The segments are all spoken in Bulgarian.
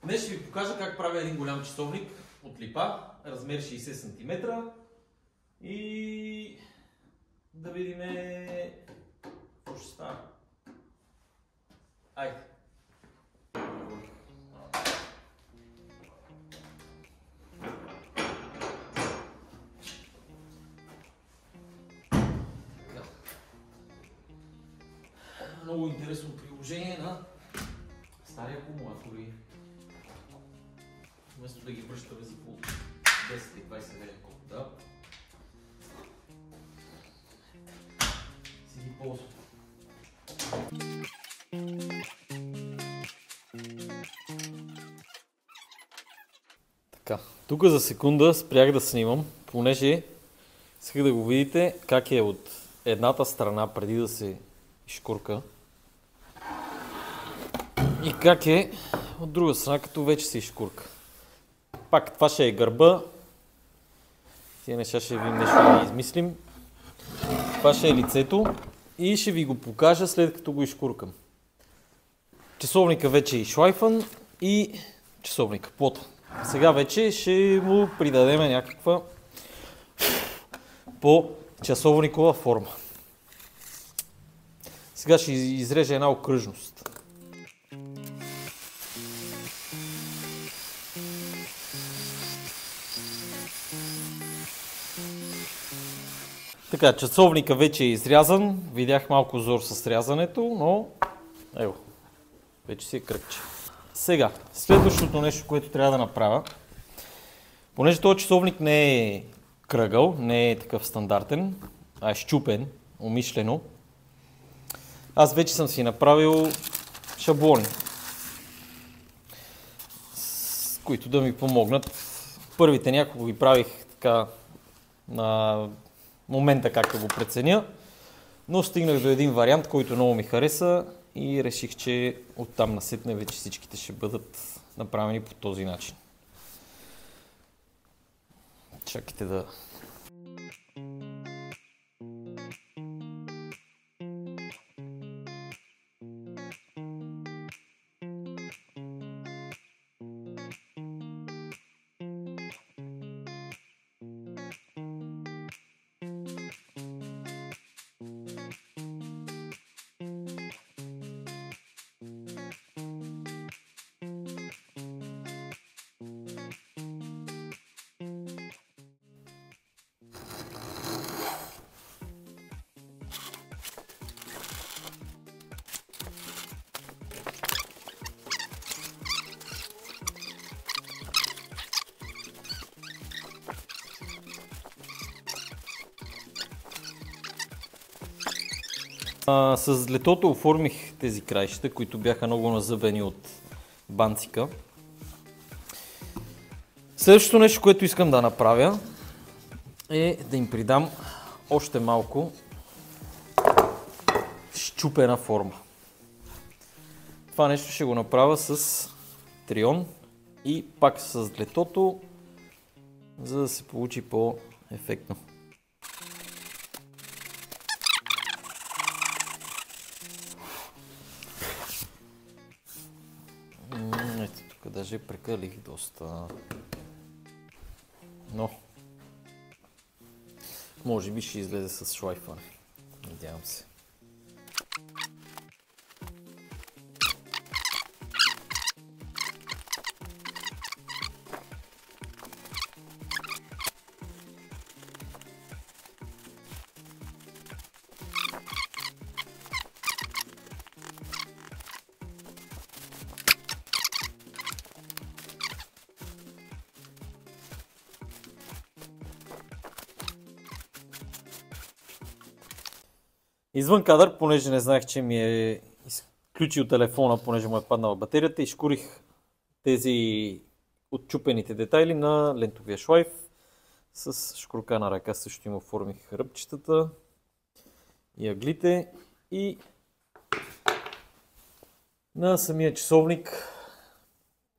Днес ще ви покажа как правя един голям часовник от липа, размер 60 см и да видим какво ще стане. Айде! Много интересно приложение на стари акумулатори. Вместо да ги връщаме за по 10 и 20 лева колко да си ги ползвам. Така, тук за секунда спрях да снимам, понеже исках да го видите как е от едната страна преди да се изкурка и как е от друга страна като вече се изкурка. Пак това ще е гърба, тия неща ще ви нещо да ги измислим. Това ще е лицето и ще ви го покажа след като го изкуркам. Часовника вече е изшлайфан и часовника плота. Сега вече ще му придадем някаква по-часовникова форма. Сега ще изрежа една окръжност. Така, часовника вече е изрязан. Видях малко зор с рязането, но ево, вече си е кръгче. Сега, следващото нещо, което трябва да направя, понеже този часовник не е кръгъл, не е такъв стандартен, а е счупен, умишлено, аз вече съм си направил шаблони, с които да ми помогнат. Първите няколко ги правих така на момента както го преценя, но стигнах до един вариант, който много ми хареса и реших, че оттам насетне вече всичките ще бъдат направени по този начин. Чакайте да... С летото оформих тези краища, които бяха много назъбени от банцика. Следващото нещо, което искам да направя, е да им придам още малко счупена форма. Това нещо ще го направя с трион и пак с летото, за да се получи по-ефектно. Ето тук даже прекалих доста, но може би ще излезе с шлайфане. Надявам се. Извън кадър, понеже не знаех, че ми е изключил телефона, понеже му е паднала батерията, изкурих тези отчупените детайли на лентовия шлайф. С шкурка на ръка също им оформих ръбчетата и аглите и на самия часовник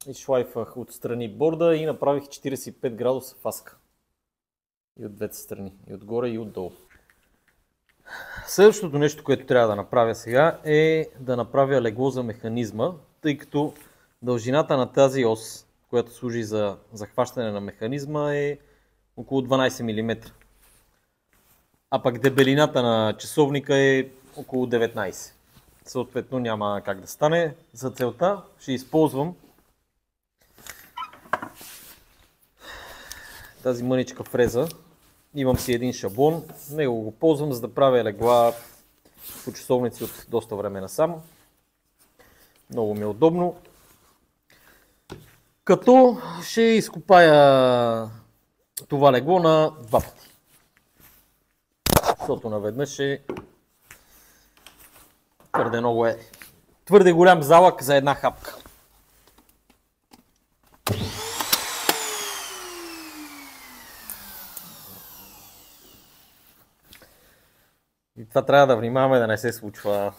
изшлайфах отстрани борда и направих 45 градуса фаска. И от двете страни, и отгоре и отдолу. Следващото нещо, което трябва да направя сега е да направя легло за механизма, тъй като Дължината на тази ос, която служи за захващане на механизма, е около 12 мм. А пък дебелината на часовника е около 19. Съответно няма как да стане. За целта ще използвам тази мъничка фреза. Имам си един шаблон. Него го ползвам, за да правя легла по часовници от доста време насам. Много ми е удобно. Като ще изкопая това легло на два пъти. Защото наведнъж твърде много е. Твърде голям залък за една хапка. И това трябва да внимаваме да не се случва.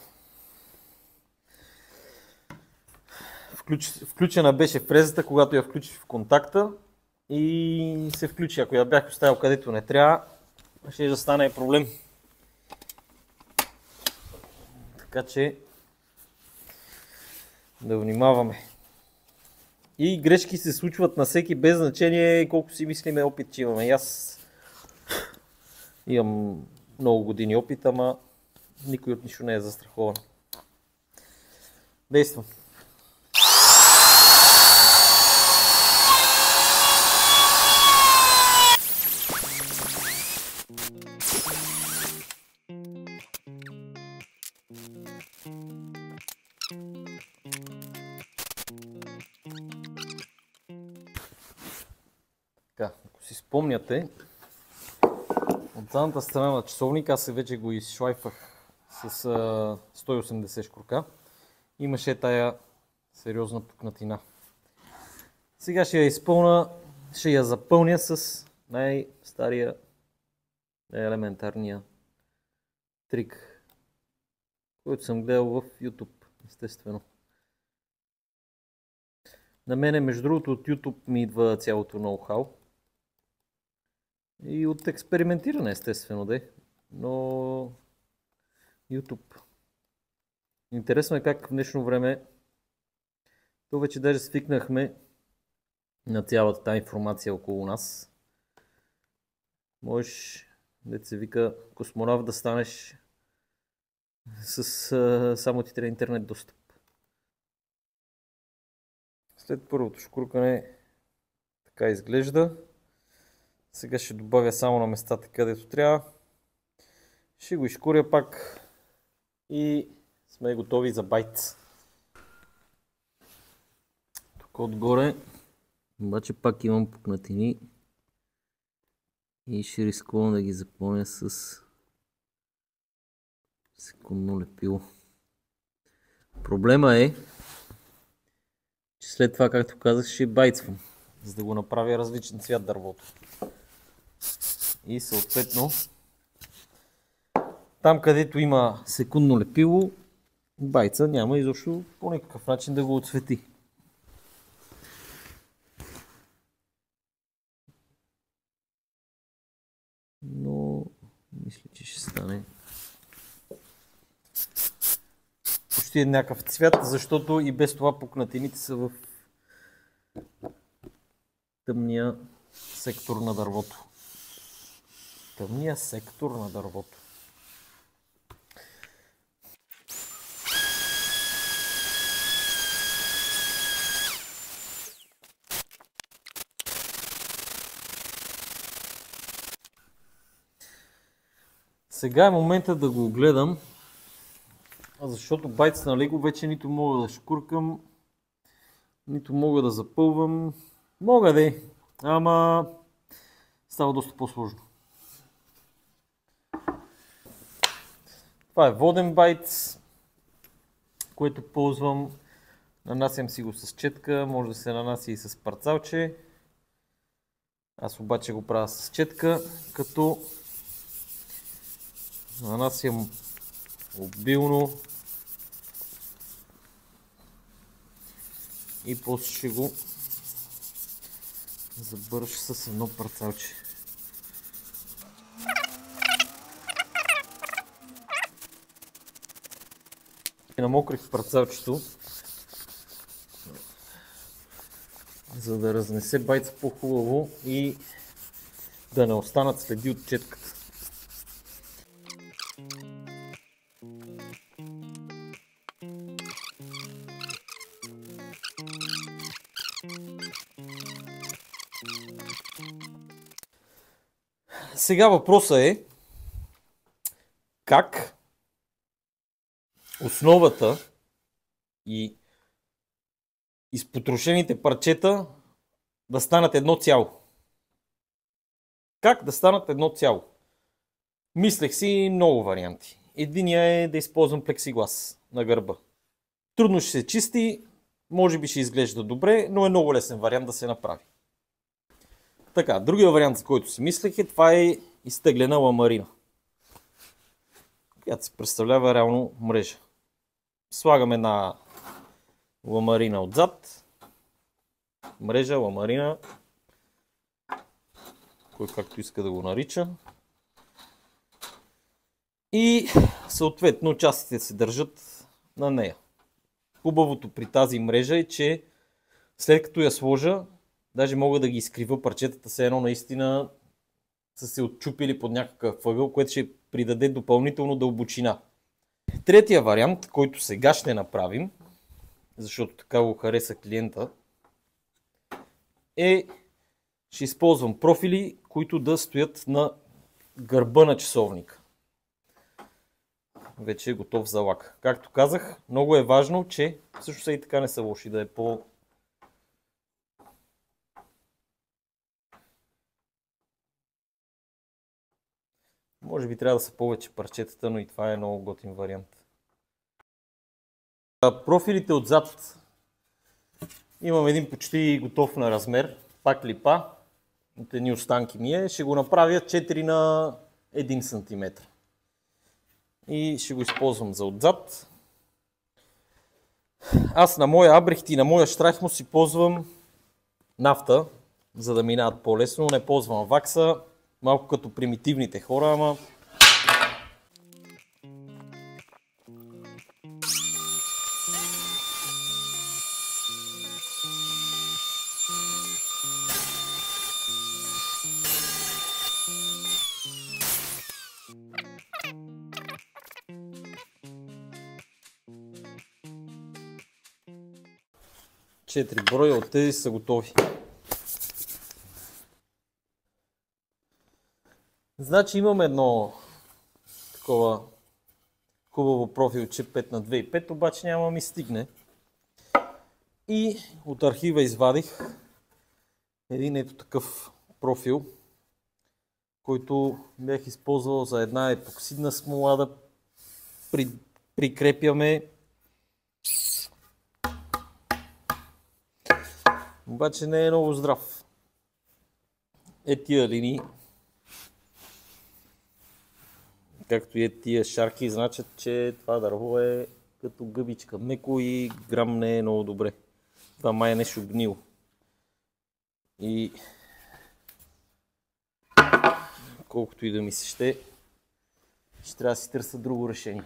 Включена беше фрезата, когато я включих в контакта и се включи. Ако я бях оставил където не трябва, ще да стане проблем. Така че да внимаваме. И грешки се случват на всеки, без значение колко си мислиме опит, че имаме. И аз имам много години опит, ама никой от нищо не е застрахован. Действам. Така, ако си спомняте, от задната страна на часовника аз вече го изшлайфах с 180 шкурка. Имаше тая сериозна пукнатина. Сега ще я изпълня, ще я запълня с най-стария, елементарния трик, който съм гледал в YouTube, естествено. На мене, между другото, от YouTube ми идва цялото ноу-хау. И от експериментиране, естествено, но YouTube. Интересно е как в днешно време, то вече даже свикнахме на цялата тази информация около нас. Можеш, дето се вика, космонавт да станеш с само ти трябва интернет достъп. След първото шкуркане така изглежда. Сега ще добавя само на местата, където трябва. Ще го изкуря пак и сме готови за байт. Тук отгоре обаче пак имам пукнатини и ще рискувам да ги запълня с секундно лепило. Проблема е, че след това, както казах, ще байцвам, за да го направя различен цвят дървото. И съответно, там където има секундно лепило, байца няма изобщо по никакъв начин да го отцвети. Но мисля, че ще стане почти еднакъв цвят, защото и без това пукнатините са в тъмния сектор на дървото. Тъмния сектор на дървото. Сега е момента да го гледам, защото байц на лего вече нито мога да шкуркам, нито мога да запълвам. Мога да, ама става доста по-сложно. Това е воден байц, което ползвам. Нанасям си го с четка, може да се нанася и с парцалче. Аз обаче го правя с четка, като нанасям обилно и после ще го забърша с едно парцалче. Намокрих парцалчето за да разнесе байца по-хубаво и да не останат следи от четката. Сега въпросът е как основата и изпотрошените парчета да станат едно цяло. Как да станат едно цяло? Мислех си много варианти. Единият е да използвам плексиглас на гърба. Трудно ще се чисти, може би ще изглежда добре, но е много лесен вариант да се направи. Така, другия вариант, за който си мислех е, това е изтеглена ламарина, която се представлява реално мрежа. Слагаме една ламарина отзад, мрежа, ламарина, кой както иска да го нарича. И съответно частите се държат на нея. Хубавото при тази мрежа е, че след като я сложа, даже мога да ги изкрива парчетата, все едно наистина са се отчупили под някакъв ъгъл, което ще придаде допълнително дълбочина. Третия вариант, който сега ще направим, защото така го хареса клиента, ще използвам профили, които да стоят на гърба на часовника. Вече е готов за лак. Както казах, много е важно, че всъщност и така не са лоши, да е по... Може би трябва да са повече парчетата, но и това е много готин вариант. Профилите отзад имам един почти готов на размер, пак липа, от едни останки ми е. Ще го направя 4 на 1 см. И ще го използвам за отзад. Аз на моя абрехт и на моя штрайхмус си ползвам нафта, за да минават по-лесно. Не ползвам вакса, малко като примитивните хора, ама... Четири броя от тези са готови. Значи имам едно такова хубаво профилче 5 на 2,5, обаче няма ми стигне. И от архива извадих един ето такъв профил, който бях използвал за една епоксидна смола да прикрепяме. Обаче не е много здрав. Тия линии, както и тия шарки, значат, че това дърво е като гъбичка. Меко и грам не е много добре. Това май е нещо гнило. И колкото и да ми се ще трябва да си търся друго решение.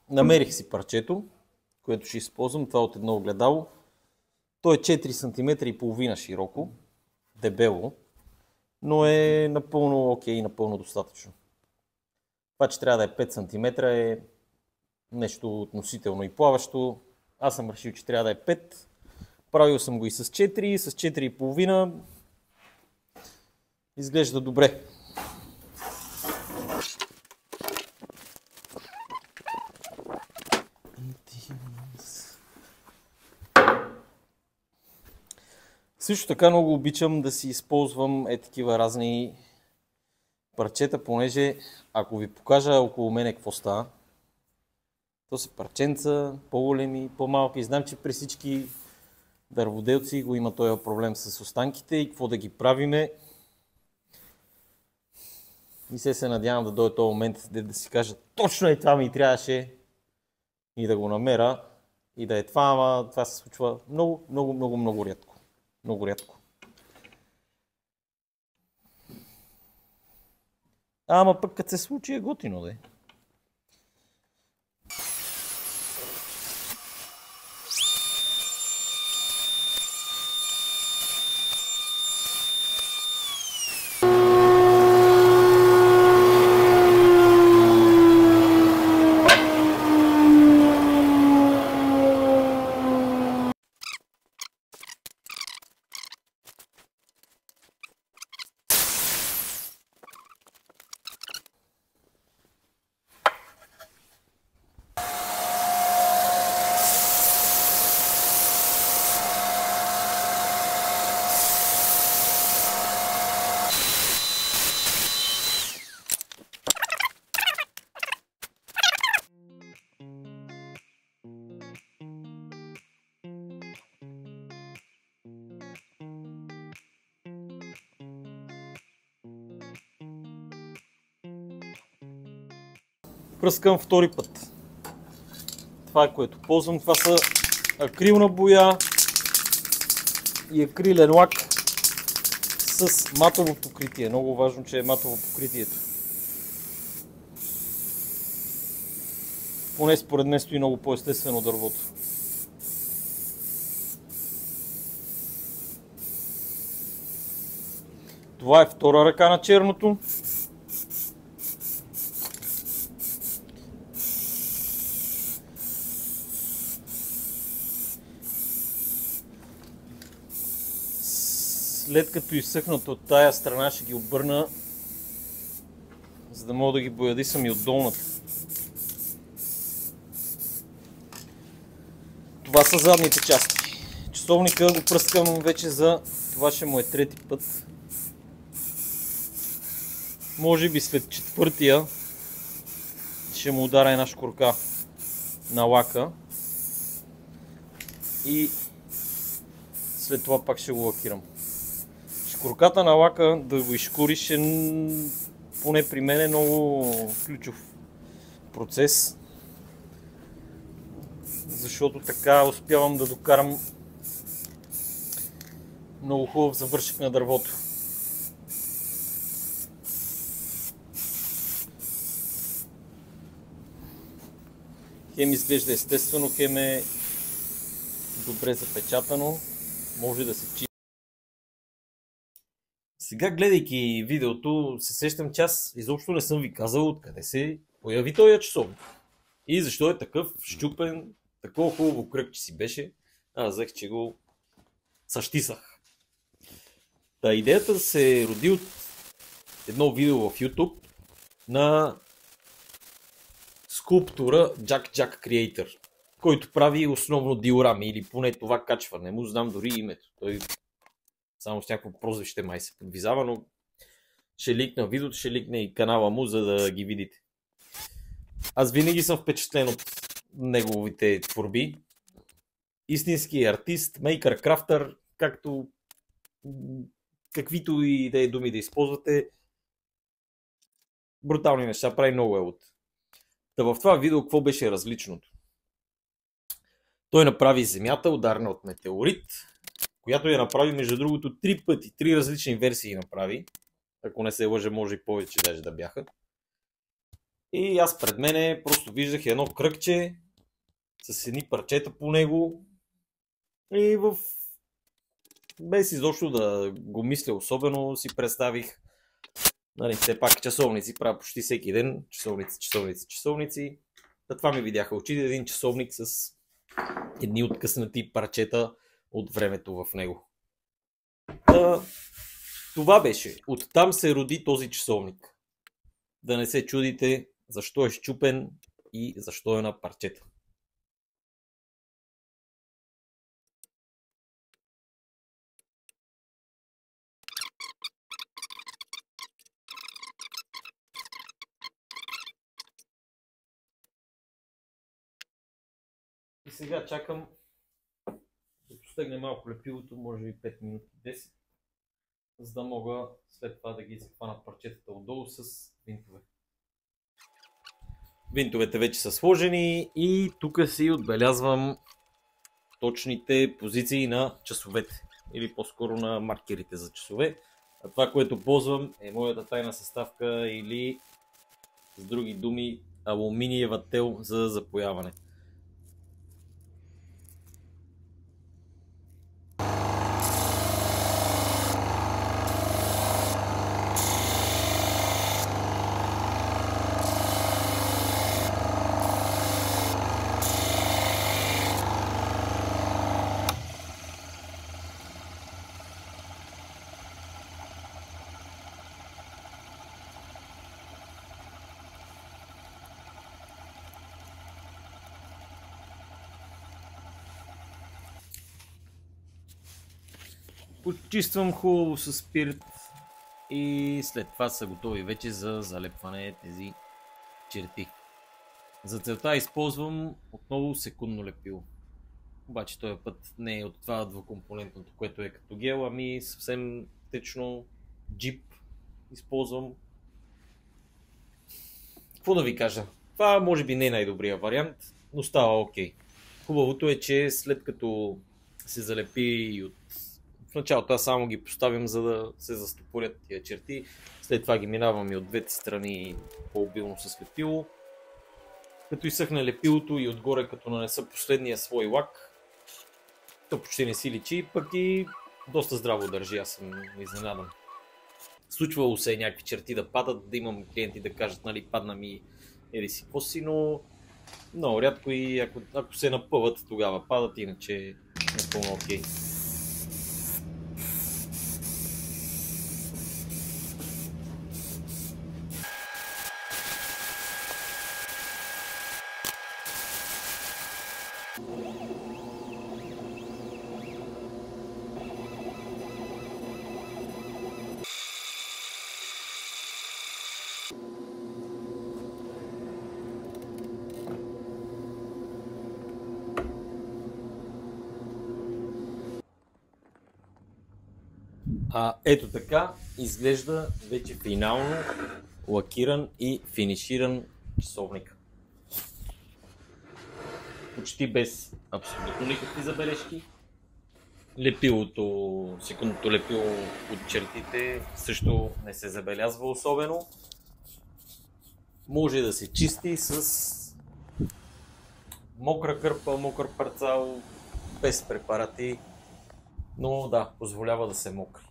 Намерих си парчето, което ще използвам. Това от едно огледало. То е 4 см и половина широко, дебело, но е напълно окей и напълно достатъчно. Това, че трябва да е 5 см е нещо относително и плаващо. Аз съм решил, че трябва да е 5. Правил съм го и с 4, с 4,5. Изглежда добре. Също така много обичам да си използвам такива разни парчета, понеже ако ви покажа около мене какво става, то са парченца, по-големи, по-малки. Знам, че при всички дърводелци го има този проблем с останките и какво да ги правиме. И се надявам да дойде този момент да си кажа точно и това ми трябваше и да го намеря и да е това, ама това се случва много рядко. Много рядко. Ама пък като се случи е готино, да е. пръскам втори път. Това е което ползвам. Това са акрилна боя и акрилен лак с матово покритие. Много важно, че е матово покритието. Поне според мен стои много по-естествено дървото. Това е втора ръка на черното. След като изсъхнат от тая страна, ще ги обърна, за да мога да ги боядисам и от долната. Това са задните части. Часовника го пръскам вече за... Това ще му е трети път. Може би след четвъртия ще му ударя една шкурка на лака. И след това пак ще го лакирам. Шкурката на лака да го изшкуриш е, поне при мен, е много ключов процес. Защото така успявам да докарам много хубав завършек на дървото. Хем изглежда естествено, хем е добре запечатано. Може да се чисти. Сега, гледайки видеото, се сещам, че аз изобщо не съм ви казал откъде се появи този часовник. И защо е такъв щупен, такова хубаво кръгче си беше. Аз взех, че го същисах. Та идеята се роди от едно видео в YouTube на скулптура Jack Creator, който прави основно диорами, или поне това качва. Не му знам дори името. Той само с някакво прозвище май се подвизава, но ще ликна видеото, ще ликне и канала му, за да ги видите. Аз винаги съм впечатлен от неговите творби. Истински артист, мейкър, крафтър, както каквито и да е думи да използвате. Брутални неща, прави много елот. Та в това видео какво беше различното? Той направи Земята, ударена от метеорит, която я направи между другото 3 пъти, 3 различни версии направи. Ако не се лъжа, може и повече даже да бяха. И аз пред мене просто виждах едно кръгче с едни парчета по него и без изобщо да го мисля особено, си представих, нали, все пак часовници правя почти всеки ден, часовници. Да, това ми видяха очите, един часовник с едни откъснати парчета от времето в него. Това беше. Оттам се роди този часовник. Да не се чудите защо е счупен и защо е на парчета. И сега чакам да постигне малко лепилото, може би 5 минути 10, за да мога след това да ги захвана парчетата отдолу с винтове. Винтовете вече са сложени и тук си отбелязвам точните позиции на часовете, или по-скоро на маркерите за часове. А това, което ползвам, е моята тайна съставка, или с други думи алуминиева тел за запояване. Почиствам хубаво с спирт и след това са готови вече за залепване тези черти. За целта използвам отново секундно лепило. Обаче този път не е от това двукомпонентното, което е като гел, ами съвсем течно джип използвам. Какво да ви кажа? Това може би не е най-добрият вариант, но става окей. Хубавото е, че след като се залепи и от... В началото аз само ги поставям, за да се застопорят тия черти. След това ги минавам и от двете страни по-обилно с лепило. Като изсъхне лепилото и отгоре като нанеса последния свой лак, то почти не си личи, пък и доста здраво държи, аз съм изненадан. Случвало се някакви черти да падат, да имам клиенти да кажат, нали, падна ми еди си какво си, но много рядко и ако се напъват, тогава падат, иначе е напълно окей. Ето така изглежда вече финално лакиран и финиширан часовник. Почти без абсолютно никакви забележки. Лепилото, секундното лепило от чертите също не се забелязва особено. Може да се чисти с мокра кърпа, мокър парцал, без препарати, но да, позволява да се мокри.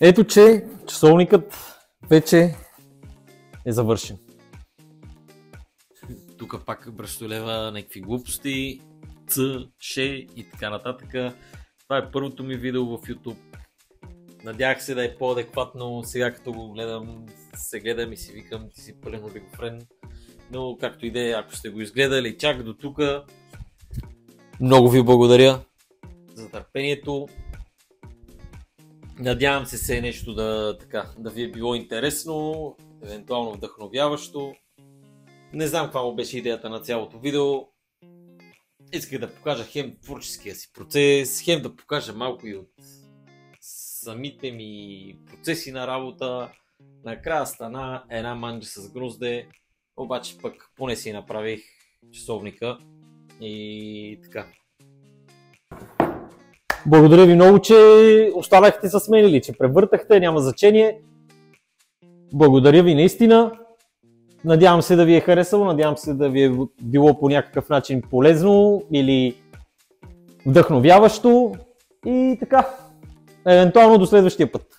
Ето, че часовникът вече е завършен. Тук пак бръщолева някакви глупости, и така нататък. Това е първото ми видео в YouTube. Надявах се да е по-адекватно, сега като го гледам, се гледам и си викам, ти си пълен олигофрен. Но както и да е, ако сте го изгледали чак до тук, много ви благодаря за търпението. Надявам се нещо да ви е било интересно, евентуално вдъхновяващо. Не знам каква му беше идеята на цялото видео. Исках да покажа хем творческия си процес, хем да покажа малко и от самите ми процеси на работа. Накрая стана една манджа с грозде, обаче пък поне си направих часовника и така. Благодаря ви много, че останахте с мен или че превъртахте, няма значение. Благодаря ви наистина. Надявам се да ви е харесало, надявам се да ви е било по някакъв начин полезно или вдъхновяващо и така. Евентуално до следващия път.